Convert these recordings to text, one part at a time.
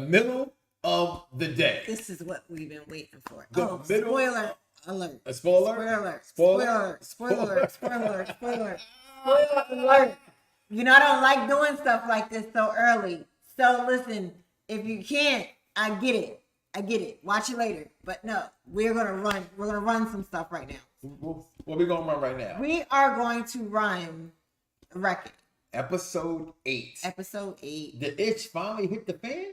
middle of the day. This is what we've been waiting for. Spoiler alert. A spoiler? Spoiler alert. You know, I don't like doing stuff like this so early. So listen, if you can't, I get it. Watch it later. But no, we're gonna run some stuff right now. What are we gonna run right now? We are going to run Reckoning. Episode 8. The itch finally hit the fan?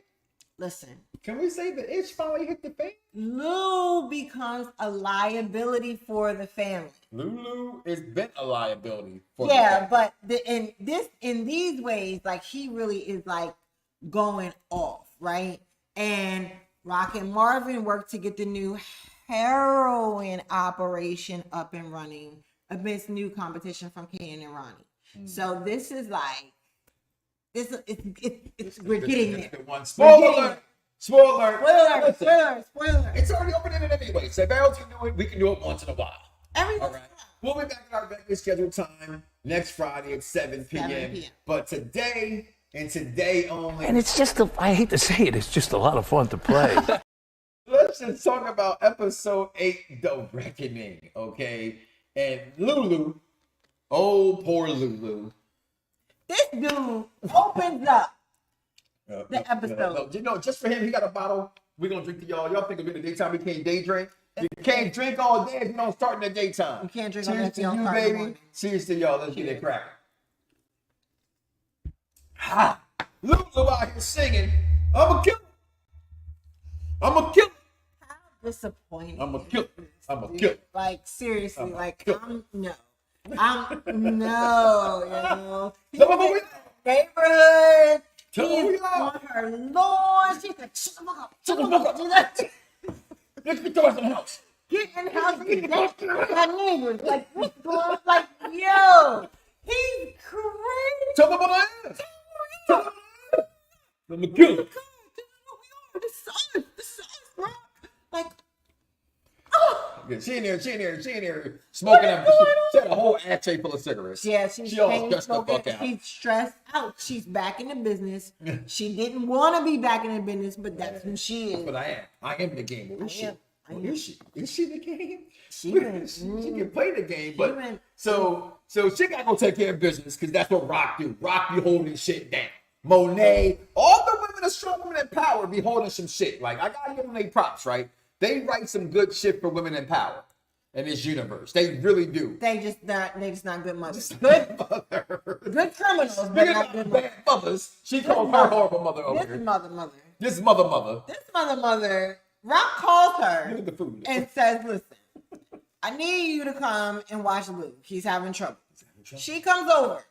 Listen. Can we say the itch finally hit the fan? Lou becomes a liability for the family. Lulu has been a liability for but in these ways, like he really is like going off, right? And Raq and Marvin worked to get the new heroin operation up and running amidst new competition from Kanan and Ronnie. So this is like we're getting there. Spoiler alert. It's already opening it anyway. So if else can do it, we can do it once in a while. All right. We'll be back at our regular scheduled time next Friday at 7 p.m. But today and today only. And it's just, I hate to say it, it's just a lot of fun to play. Let's just talk about episode 8, The Reckoning, okay? And Lulu, oh, poor Lulu. This dude opens up the episode. You know, just for him, he got a bottle. We're going to drink to y'all. Y'all think in the daytime we can't day drink? You can't drink all day if you don't start in the daytime. You can't drink all day if you don't start in the morning. Cheers to y'all. Let's get it cracking. Ha! Lulu out here singing, I'm a killer. I'm a killer. How disappointing. I'm a killer. I'm a killer. Like, seriously, no. He's in the neighborhood. He's on her lawn. She's like, shut the fuck up. Shut the fuck up. Let's get the house. Get in the house and get that neighbors. Like, what's going on? Like, yo, he's crazy. Tell them what I am. I'm a killer. The sun, bro. Like, Yeah, she in there smoking up. She had a whole ashtray full of cigarettes. Yeah, she all stressed the fuck out. She's stressed out. She's back in the business. She didn't want to be back in the business, but that's who she is. But I am the game. Where is she? Is she? Is she the game? She can play the game, but so she gotta go take care of business because that's what Raq do. Raq be holding shit down. Monet, all the women, the strong women in power, be holding some shit. Like I gotta give them their props, right? They write some good shit for women in power in this universe. They really do. They just not good mothers. Good criminals, but not good bad mothers. She calls her horrible mother over here. This mother. Raq calls her Look at the food. and says, "Listen, I need you to come and watch Luke. He's having trouble." She comes over.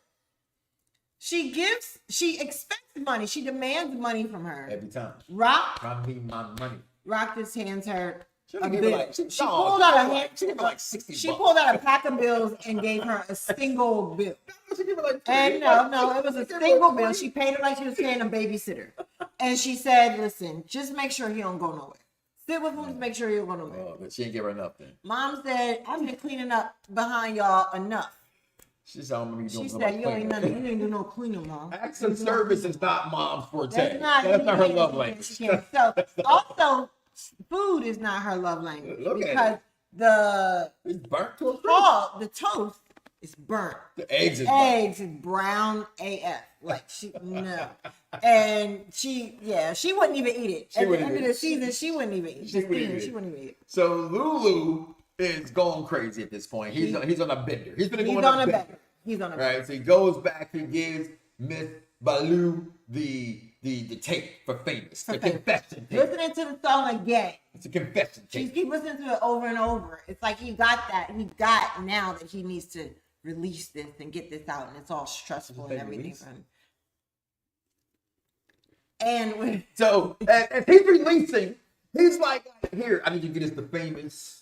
She expects money. She demands money from her. Every time. Raq. I need my money. Raq just hands her a She bill. She pulled out a pack of bills and gave her a single bill. And no, it was a single bill. She paid it like she was paying a babysitter. And she said, "Listen, just make sure he don't go nowhere. Sit with him to make sure he don't go nowhere." Oh, but she ain't give her enough then. Mom said, "I've been cleaning up behind y'all enough." She said, "You ain't do no cleaning, Mom." Acts of service is not Mom's forte. That's not her love language. So also, food is not her love language because it's burnt to the toast is burnt. The eggs is brown AF. Like and she wouldn't even eat it. At the end of the season, she wouldn't even eat it. She wouldn't eat it. So Lulu is going crazy at this point. He's on a bender. He's on a bender. Right. So he goes back. He gives Miss Baloo the tape for Famous. The confession tape. Listening to the song again. It's a confession tape. She keeps listening to it over and over. It's like he got that. He got now that he needs to release this and get this out, and it's all stressful and everything for him. And so as he's releasing, he's like, "Here, I need you to get us the Famous."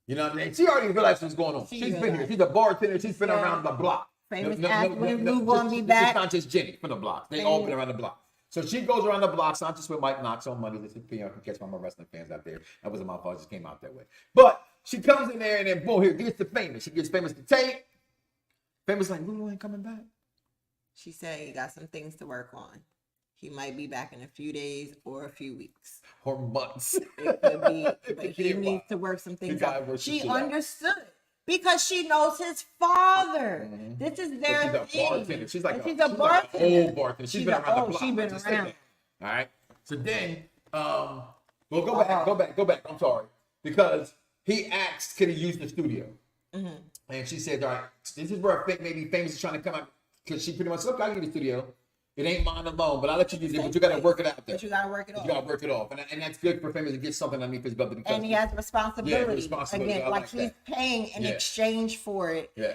You know what I mean? She already realized what's going on. She's been here. She's a bartender. She's been around the block. Famous asked when Lou gonna be back. It's not just Jenny from the block. They all been around the block. So she goes around the blocks, not just with Mike Knox on Monday. This is, you know, catch my wrestling fans out there. That wasn't my fault. It just came out that way. But she comes in there and then boom, here gets the Famous. She gets Famous the tape. Famous like, Lulu ain't coming back. She said he got some things to work on. He might be back in a few days or a few weeks. Or months. It could be, but he needs to work some things out. She understood because she knows his father. Mm-hmm. This is their thing. She's a bartender. She's a bartender. Old bartender. She's been around the block. She's been around. All right. So then, well, go back. I'm sorry. Because he asked, could he use the studio? Mm-hmm. And she said, all right, this is where maybe Famous is trying to come out. Because she pretty much, look, I need the studio. It ain't mine alone, but I'll let you use it. But you got to work it out there. But you got to work it off. You got to work it off. And that's good for Famous to get something underneath his belt. And he has responsibility. Again, like he's paying in exchange for it. Yeah.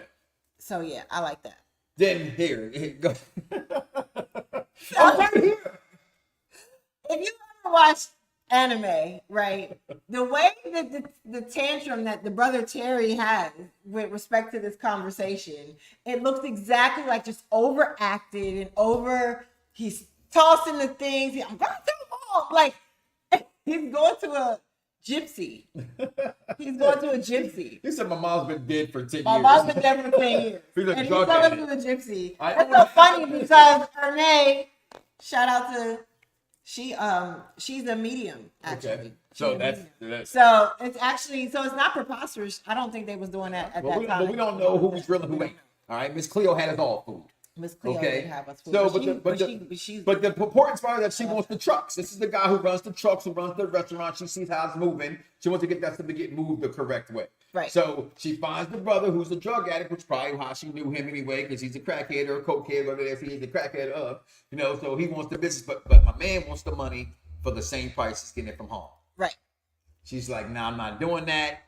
So, yeah, I like that. Then here go. I'm right here. If you ever watch anime, right, the way that the tantrum that the brother Terry has with respect to this conversation, it looks exactly like just overacted and he's tossing the things. I'm going to home. Like, he's going to a gypsy. He's going to a gypsy. He said my mom's been dead for 10 years. My mom's been dead for 10 years. And he's going to a gypsy. That's so funny because Renee, shout out to she's a medium actually. Okay. So that's so it's actually it's not preposterous. I don't think they was doing that at that time. But we don't know who was real and who ain't. All right, Miss Cleo had us all food. Miss Cleo didn't have us food. So, but the important part is that she wants the trucks. This is the guy who runs the trucks, who runs the restaurant. She sees how it's moving. She wants to get that stuff to get moved the correct way. Right. So she finds the brother who's a drug addict, which is probably how she knew him anyway, because he's a crackhead or a cokehead, whatever it is he's a crackhead of. So he wants the business, but my man wants the money for the same price he's getting it from home. Right. She's like, nah, I'm not doing that.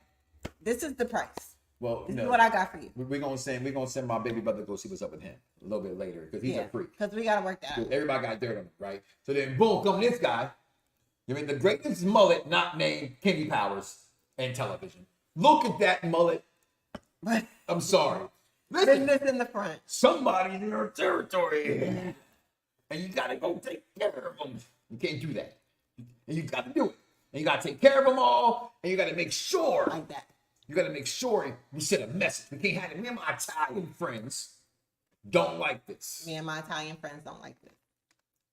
This is the price. Well, this is what I got for you. We're gonna send my baby brother to go see what's up with him a little bit later because he's a freak. Because we gotta work that out. Everybody got dirt on him, right? So then, boom, come this guy. The greatest mullet not named Kenny Powers in television. Look at that mullet. I'm sorry. Listen, business in the front. Somebody in your territory, and you gotta go take care of them. You can't do that, and you gotta do it, and you gotta take care of them all, and you gotta make sure like that. You got to make sure you send a message. We can't have it. Me and my Italian friends don't like this. Me and my Italian friends don't like this.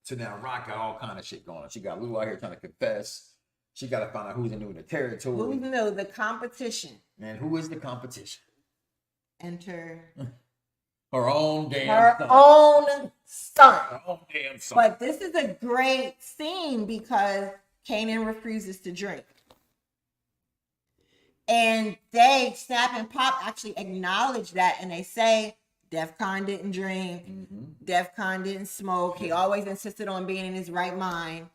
So now Raq got all kind of shit going on. She got Lou out here trying to confess. She got to find out who's new in the territory. Who's new? The competition. And who is the competition? Enter her own damn son. Own son. Her own damn son. But this is a great scene because Kanan refuses to drink. And they, Snap and Pop, actually acknowledge that, and they say, DEFCON didn't drink, DEFCON didn't smoke. He always insisted on being in his right mind.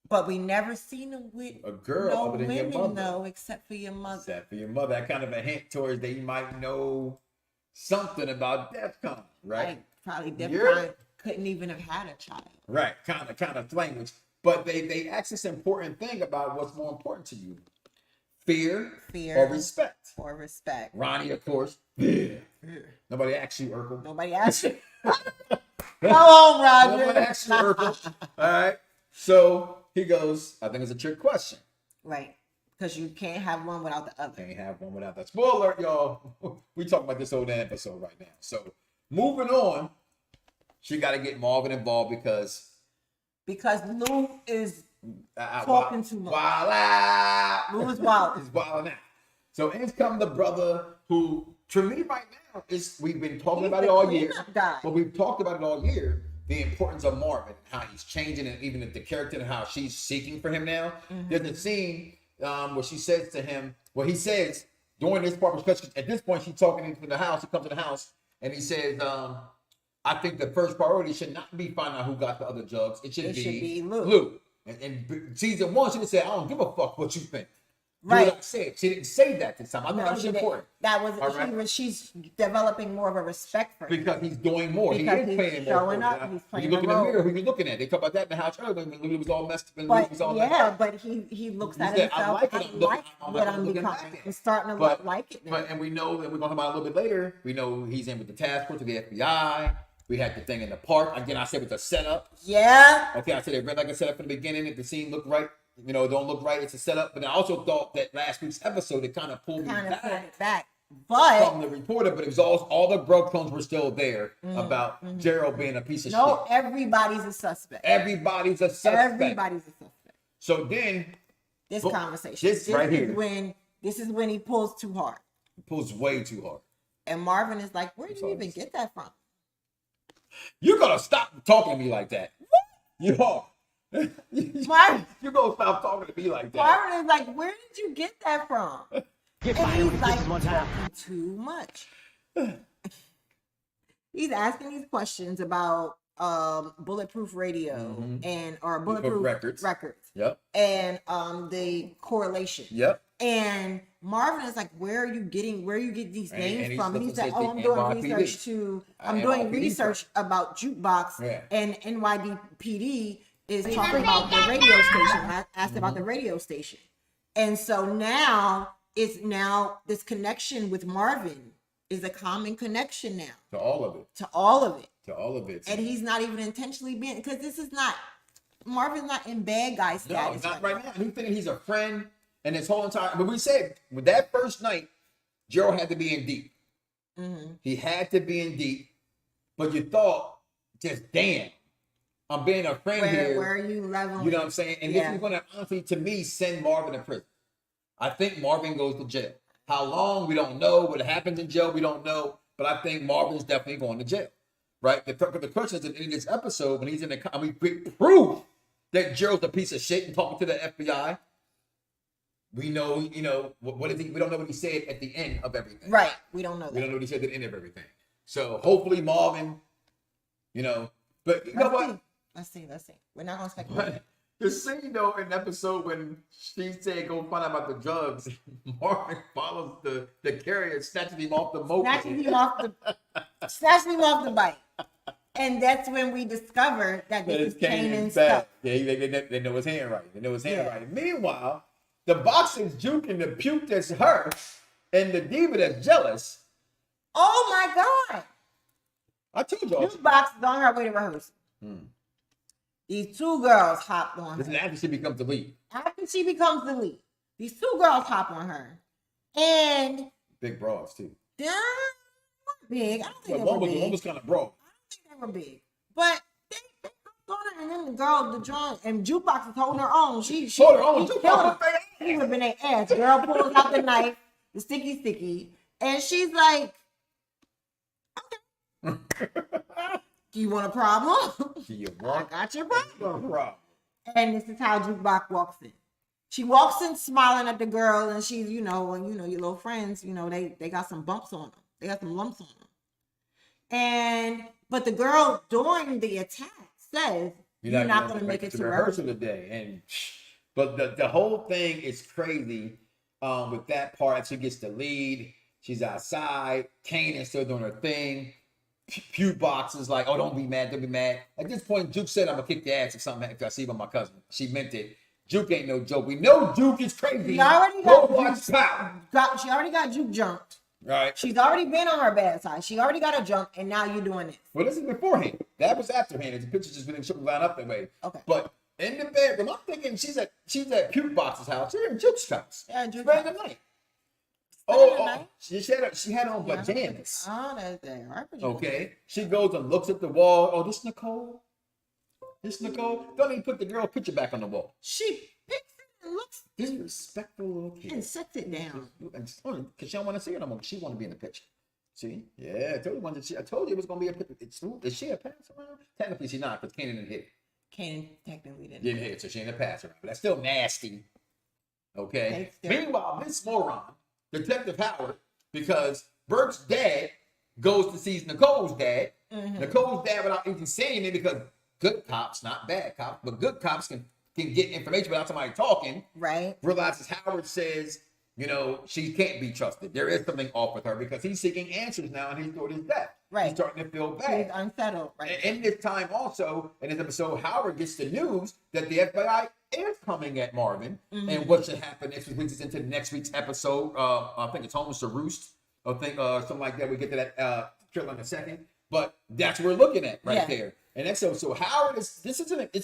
But we never seen him with a girl other than your mother. No, except for your mother. Except for your mother. That kind of a hint towards that you might know something about DEFCON, right? Like, probably DEFCON couldn't even have had a child. Right, kind of language. But they ask this important thing about what's more important to you. Fear or respect. Or respect. Ronnie, of course. Fear. Nobody asked you, Urkel. Nobody asked you. Come on, Roger. Nobody asked you, Urkel. All right. So he goes, I think it's a trick question. Right. Because you can't have one without the other. Can't have one without the spoiler alert, y'all. We talking about this whole episode right now. So moving on, she got to get Marvin involved because Lou is talking too much. Lou is wild. He's wilding out. So in comes the brother who, to me right now, we've been talking about it all year. But we've talked about it all year. The importance of Marvin, how he's changing, and even the character and how she's seeking for him now. There's a scene where she says to him, he says during this part, because at this point she's talking into the house. He comes to the house and he says, I think the first priority should not be finding out who got the other drugs. It should be Lou. And season 1, she didn't say, I don't give a fuck what you think. Right. What I said. She didn't say that this time. I think that was important. She's developing more of a respect for him. Because he's doing more. Because he is playing more. Showing up. He's playing you look in the mirror, who you looking at? They talk about that in the house earlier when Lou was all messed up. But he looks at himself. I like what I'm becoming. I'm starting to like it now. And we know that we're going to talk about it a little bit later. We know he's in with the task force with the FBI. We had the thing in the park. Again, I said with the setup. Yeah. Okay, I said it read like a setup from the beginning. If the scene looked right, don't look right, it's a setup. But I also thought that last week's episode, it kind of pulled me back. from the reporter, but it was all the breadcrumbs were still there about Gerald being a piece of shit. No, everybody's a suspect. Everybody's a suspect. Everybody's a suspect. So then this conversation. This right here. This is when he pulls too hard. He pulls way too hard. And Marvin is like, where did you even get that from? You're gonna stop talking to me like that. You are. Marvin, You're gonna stop talking to me like that. Marvin is like, where did you get that from? And he's like, talking too much. He's asking these questions about bulletproof radio or bulletproof records. Yep. And the correlation. Yep. And Marvin is like, where are you getting these names from? And he said, I'm doing research about Jukebox and NYPD is talking about the radio station. I asked about the radio station. And so now this connection with Marvin is a common connection now. To all of it. And he's not even intentionally being, because Marvin's not in bad guy status. No, not right now. He's thinking he's a friend. And this whole entire, but we said with that first night, Gerald had to be in deep. He had to be in deep. But you thought, just damn, I'm being a friend here. Where are you leveling? You know what I'm saying? And this is going to honestly, to me, send Marvin to prison. I think Marvin goes to jail. How long? We don't know. What happens in jail? We don't know. But I think Marvin's definitely going to jail. Right? The question is in this episode, when he's in the, we prove that Gerald's a piece of shit and talking to the FBI. We know, what is he? We don't know what he said at the end of everything. Right. We don't know that. We don't know what he said at the end of everything. So hopefully Marvin, but you know what? Let's see. We're not going to speculate. The scene though in the episode when she said go find out about the drugs, Marvin follows the carrier, snatches him off the moped. Snatches him off the bike. And that's when we discover that this is Kanan's stuff. Yeah, they know his handwriting. Meanwhile, the boxing's juking the puke that's her, and the diva that's jealous. Oh my God! I told y'all. Jukebox is on her way to rehearsal. These two girls hopped on her. This is after she becomes the lead. After she becomes the lead, these two girls hop on her, and big bras too. They're big. I don't think they were big. One was kind of broad. I don't think they were big, but they hopped on her, and then the girl, the drum, and Jukebox is holding her own. She hold her own. She would have been their ass. Girl pulls out the knife, the sticky, and she's like, okay. Do you want a problem? I got your problem. And this is how Jukebox walks in. She walks in smiling at the girl, and she's, your little friends, they got some bumps on them. They got some lumps on them. But the girl during the attack says, you're not going to make it to rehearsal today. But the whole thing is crazy with that part. She gets the lead. She's outside. Kanan's still doing her thing. Pew box is like, oh, don't be mad. At this point, Juke said, I'm going to kick your ass if something if I see about my cousin. She meant it. Juke ain't no joke. We know Juke is crazy. She already got Juke jumped. Right. She's already been on her bad side. She already got a jump, and now you're doing this. Well, this is beforehand. That was afterhand. The picture just been line up that way. Okay. But in the bedroom, I'm thinking she's at Puke Box's house. She's in Juke's house. Yeah, Juke's spending the night. She had on pajamas. Oh, that's there. Okay. She goes and looks at the wall. Oh, this Nicole. Don't even put the girl picture back on the wall. She picks it and looks disrespectful little kid. and sets it down. Because she don't want to see it no more. She want to be in the picture. See? Yeah, I told you it was going to be a picture. Is she a pass around? Technically, she's not, because Kanan didn't hit it. Kanan technically didn't hit it, so she ain't a pass around. But that's still nasty. Okay? Meanwhile, this moron, Detective Howard, because Burke's dad goes to see Nicole's dad. Nicole's dad without even saying it, because good cops, not bad cops, but good cops can get information without somebody talking. Right. Realizes Howard says, she can't be trusted. There is something off with her because he's seeking answers now and he's toward his death. Right. He's starting to feel bad. He's unsettled. Right. And in this time also, in this episode, Howard gets the news that the FBI is coming at Marvin. And what should happen next week is into next week's episode. I think it's Homeless to Roost. I think something like that. We get to that trailer in a second. But that's what we're looking at there. And that's so Howard it's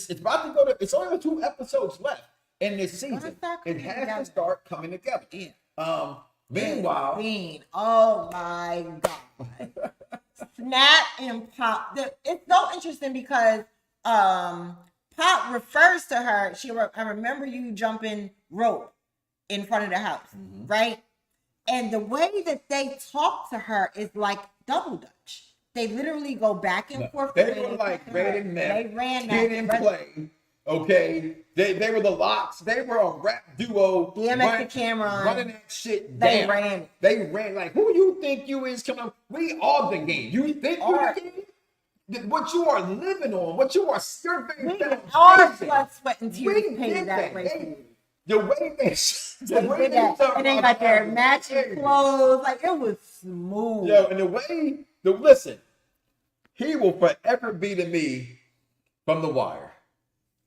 about to go to, it's only 2 episodes left in this season. It has to start coming together. Yeah. Meanwhile, oh my God. Snap and Pop. It's so interesting because Pop refers to her. I remember you jumping rope in front of the house, right? And the way that they talk to her is like double dutch. They literally go back and forth. They were like red and They ran that. kid and play. Okay, they were the Locks. They were a rap duo. DMX and Cameron running that shit down. They ran like, who you think you is coming up? We are the game. You think you the game? What you are living on, what you are serving. We are blood, sweat, and tears paid that way. The way they did that, and they got their matching clothes, like it was smooth. Yo, and the way, listen, he will forever be to me from The Wire.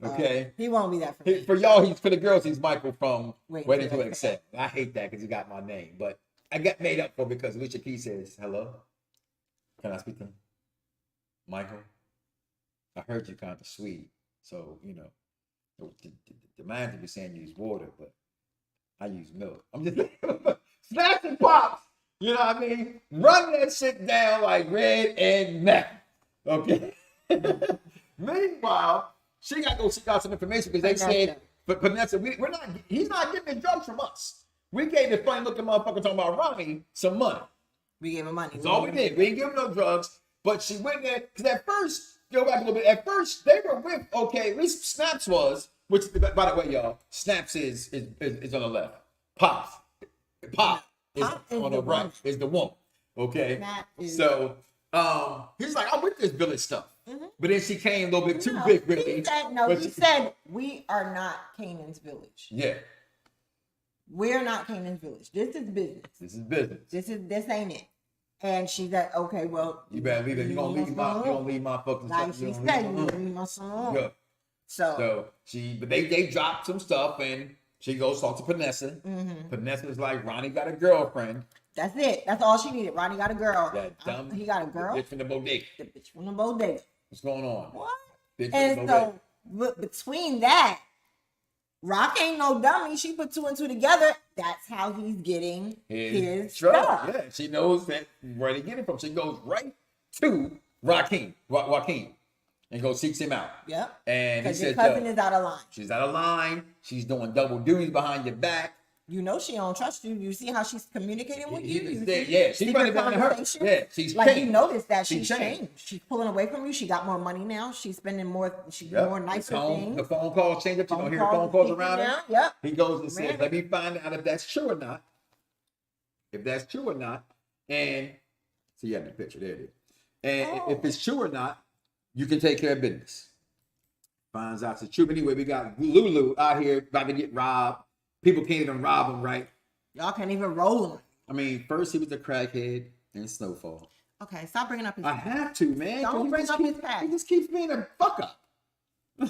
Okay, he won't be that for me. For y'all, for the girls, he's Michael from Waiting to Accept. I hate that because he got my name, but I got made up for because Alicia Keys says, "Hello, can I speak to him? Michael, I heard you kind of sweet, so you know, the man to be saying use water, but I use milk. I'm just snaps and pops. You know what I mean? Run that shit down like red and Mac. Okay. Meanwhile, she got to go seek out some information because they said, but Vanessa, he's not getting the drugs from us. We gave the funny looking motherfucker talking about Ronnie some money. We gave him money. That's all we did. We didn't give him no drugs, but she went there because at first, go back a little bit. At first, they were with at least Snaps was, which by the way, y'all, Snaps is on the left. Pop is on the right. Is the woman. Okay, so he's like, I'm with this village stuff. But then she came a little bit too big with me. He said, we are not Kanan's village. Yeah. We're not Kanan's village. This is business. This is business. This ain't it. And she's like, okay, well. You better leave it. You gonna leave my fucking like stuff. She said, you gonna leave my son alone. Yeah. So but they dropped some stuff and she goes talk to Vanessa. Vanessa's like, Ronnie got a girlfriend. That's it. That's all she needed. Ronnie got a girl. He got a girl. The bitch from the bodega. The bitch from the bodega. What's going on? What? Bitch and so between that, Raq ain't no dummy. She put two and two together. That's how he's getting his stuff. Yeah, she knows where they get it from. She goes right to Joaquin, and goes seeks him out. Yep. And he says, your cousin is out of line. She's out of line. She's doing double duties behind your back. You know she don't trust you. You see how she's communicating with you? Yeah, she's running down to her. Yeah, she's like changed. You noticed that she's changed. She's pulling away from you. She got more money now. She's spending more. She's more nicer things. The phone calls change up. You don't hear phone calls around her. Yep. He goes and says, "Let me find out if that's true or not. If that's true or not." And so you have the picture there. And if it's true or not, you can take care of business. Finds out it's true. Anyway, we got Lulu out here about to get robbed. People can't even rob him, right? Y'all can't even roll him. I mean, first he was a crackhead and Snowfall. Okay, stop bringing up his past. I have to, man. Don't bring up his past. He just keeps being a fuck up. All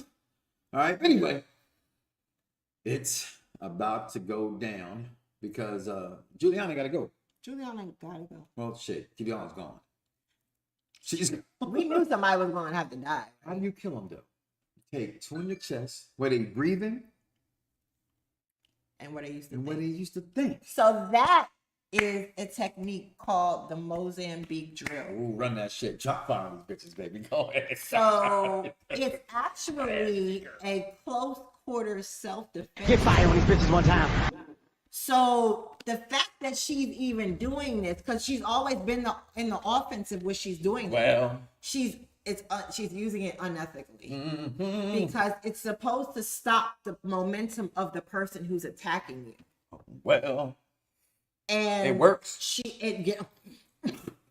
right, anyway. It's about to go down because Juliana got to go. Juliana got to go. Well, shit. Juliana's gone. She's We knew somebody was going to have to die. Right? How do you kill them, though? You take two in the chest where they breathing. And what they used to think. So that is a technique called the Mozambique drill. Ooh, run that shit. Chop fire on these bitches, baby. Go ahead. So it's actually a close quarters self-defense. Get fire on these bitches one time. So the fact that she's even doing this, because she's always been in the offensive when she's doing this. Well, she's using it unethically because it's supposed to stop the momentum of the person who's attacking you. Well, and it works. It's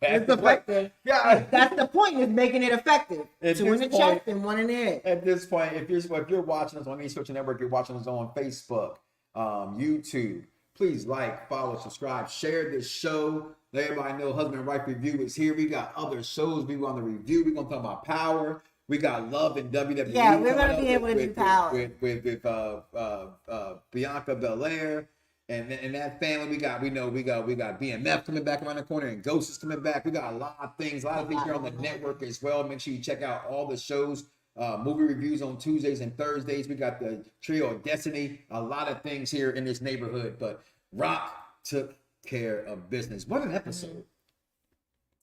effective. Yeah, that's the point. Is making it effective. Two in the chest and one in the head. At this point, if you're watching us on the Social Network, you're watching us on Facebook, YouTube. Please like, follow, subscribe, share this show. Let everybody know Husband and Wife Review is here. We got other shows we want to review. We're going to talk about Power. We got Love in WWE. Yeah, we're going to be able to do Power. With Bianca Belair and that family. We got BMF coming back around the corner and Ghost is coming back. We got a lot of things here on the network as well. Make sure you check out all the shows. Movie reviews on Tuesdays and Thursdays. We got the Trio of Destiny. A lot of things here in this neighborhood. But Raq took care of business. What an episode.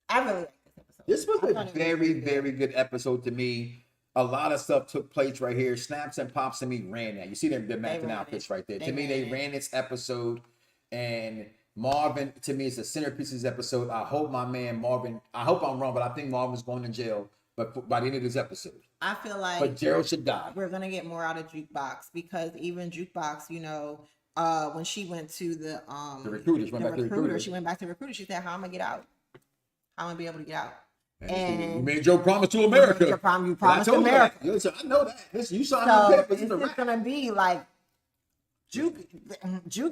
I really like this episode. This was I a thought it was very, really good. very good episode to me. A lot of stuff took place right here. Snaps and Pops to me ran that. You see them matching ran outfits it. right there. They To me, ran they it. ran this episode. And Marvin, to me, is the centerpiece of this episode. I hope my man Marvin, I hope I'm wrong, but I think Marvin's going to jail by the end of this episode. I feel like But Gerald should die. we're gonna get more out of Jukebox, because even Jukebox, you know, when she went to the recruiters, went back to recruiters. she went back to recruiters. She said, "How am I gonna get out? How am I gonna be able to get out?" You And made your promise to America. you But I promised told you America. that. Listen, I know that. Listen, you signed So the papers. it's It's a just wrap. gonna be like Juke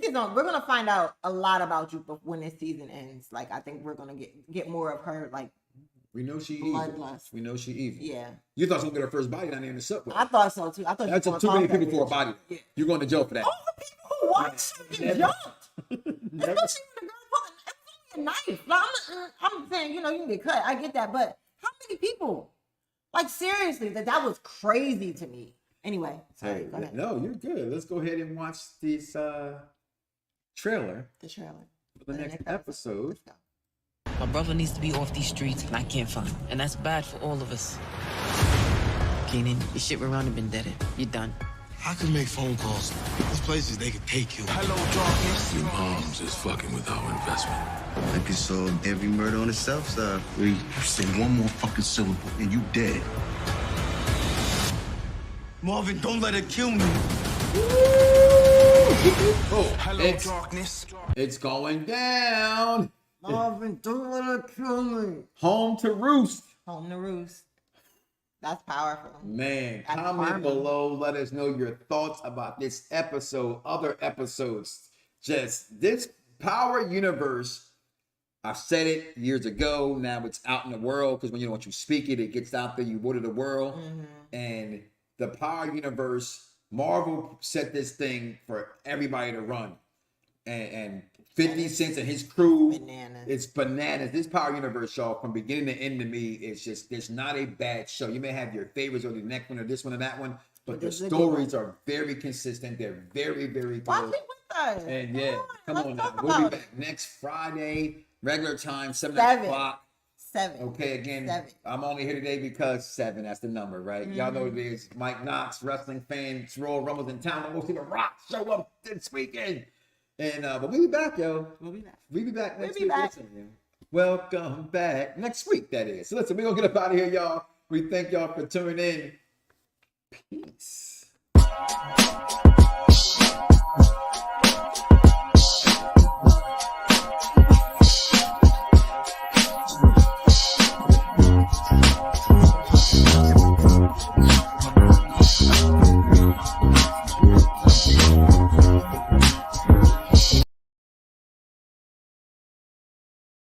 is on. We're gonna find out a lot about Juke when this season ends. Like, I think we're gonna get more of her. Like, We know she evil. bloodlust. We know she evil. yeah, You thought she was going to get her first body down there in the subway. I thought so too. I thought That's she was too gonna many talk people that for a bitch. body. Yeah. You're going to jail for that. All the people who watched and jumped. Never. Especially when the girl put a knife. Like, I'm saying, you know, you can get cut. I get that, but how many people? Like, seriously, that was crazy to me. Anyway, sorry, go ahead. No, you're good. Let's go ahead and watch this trailer The trailer. for the next episode. Let's go. My brother needs to be off these streets, and I can't find him. And that's bad for all of us. Kanan, your shit around have been deaded. You're done. I can make phone calls. There's places they could take you. Hello, darkness. Your mom's just fucking with our investment. I can solve every murder on the south side. You say one more fucking syllable and you dead. Marvin, don't let her kill me. Oh, Hello, darkness. it's going down. Marvin, don't let her kill me. Home to roost. Home to roost. That's powerful. Man, That's comment karma. below. Let us know your thoughts about this episode, other episodes. Just this Power Universe. I said it years ago. Now it's out in the world, because when you speak it, it gets out there. You water the world. Mm-hmm. And the Power Universe, Marvel set this thing for everybody to run. And 50 Cent and his crew, Bananas. it's bananas. This Power Universe, y'all, from beginning to end, to me, it's just, there's not a bad show. You may have your favorites or the next one or this one or that one, but the this is a good stories are very consistent. They're very, very Watch good. it with us. And yeah, come let's on now. talk We'll be about back next Friday, regular time, 7 7. o'clock. 7. Okay, again, 7. I'm only here today because 7, that's the number, right? Y'all know what it is. Mike Knoxx, wrestling fans, Royal Rumble's in town. We'll see the Rock show up this weekend. And but we'll be back, yo. We'll be back. We'll be back next We'll be week. back. Listen, welcome back next week, that is. So listen, we're gonna get up out of here, y'all. We thank y'all for tuning in. Peace.